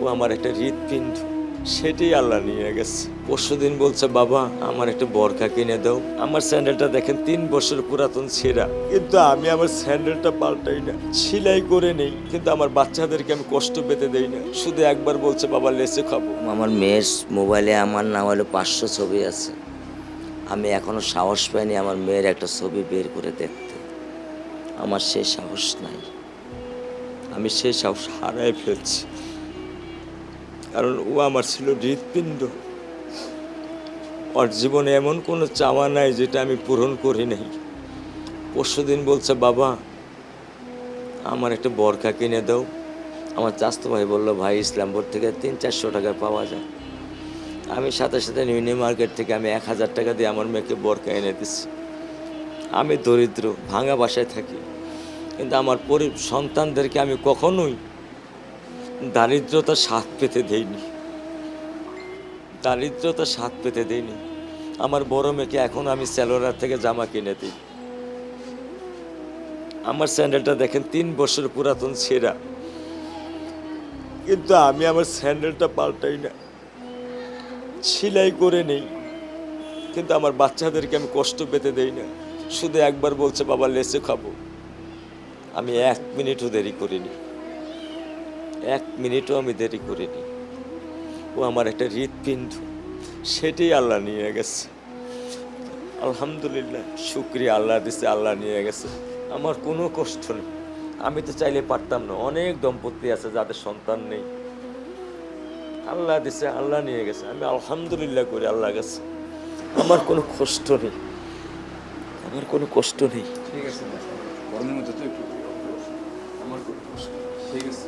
ও আমার একটা হৃৎপিণ্ড, সেটাই আল্লাহ নিয়ে গেছে। পরশুদিন বলছে, বাবা আমার একটা বরখা কিনে দাও। আমার স্যান্ডেলটা দেখেন 3 বছর পুরাতন ছেঁড়া, কিন্তু আমি আমার স্যান্ডেলটা পাল্টাই না, সেলাই করে নেই, কিন্তু আমার বাচ্চাদেরকে আমি কষ্ট পেতে দেই না। শুধু একবার বলছে, বাবা লেচে খাবো। আমার মেয়ের মোবাইলে আমার না হলে 500 ছবি আছে। আমি এখনো সাহস পাইনি আমার মেয়ের একটা ছবি বের করে দেখতে। আমার সেই সাহস নাই। আমি সেই সাহস হারাই ফেলছি, কারণ ও আমার ছিল হৃৎপিণ্ড। ওর জীবনে এমন কোনো চাওয়া নাই যেটা আমি পূরণ করি নাই। পরশুদিন বলছে, বাবা আমার একটা বরখা কিনে দাও। আমার চাচতো ভাই বললো, ভাই ইসলামপুর থেকে 300-400 টাকা পাওয়া যায়। আমি সাথে সাথে নিউ মার্কেট থেকে আমি 1000 টাকা দিয়ে আমার মেয়েকে বরখা এনে দিচ্ছি। আমি দরিদ্র, ভাঙা বাসায় থাকি, কিন্তু আমার সন্তানদেরকে আমি কখনোই দারিদ্রতার স্বাদ পেতে দেইনি। দারিদ্রতার স্বাদ পেতে দেইনি। আমার বড় মেয়েকে এখন আমি সেলোরার থেকে জামা কিনে দিই। আমার স্যান্ডেলটা দেখেন 3 বছর পুরাতন ছেঁড়া, কিন্তু আমি আমার স্যান্ডেলটা পাল্টাই না, সেলাই করে নেই, কিন্তু আমার বাচ্চাদেরকে আমি কষ্ট পেতে দেই না। শুধু একবার বলছে, বাবা লেচে খাবো। আমি 1 মিনিটও দেরি করিনি, 1 মিনিটও আমি দেরি করিনি। ও আমার একটা হৃৎপিণ্ড, সেটাই আল্লাহ নিয়ে গেছে। আলহামদুলিল্লাহ, শুকরিয়া, আল্লাহ দিছে, আল্লাহ নিয়ে গেছে। আমার কোনো কষ্ট নেই। আমি তো চাইলে পারতাম না। অনেক দম্পতি আছে যাদের সন্তান নেই, আল্লাহ দিছে, আল্লাহ নিয়ে গেছে। আমি আলহামদুলিল্লাহ করি আল্লাহ গেছে। আমার কোনো কষ্ট নেই, আমার কোনো কষ্ট নেই। ঠিক আছে, গরমের মধ্যে তো একটু আমার কোনো কষ্ট নেই। ঠিক আছে।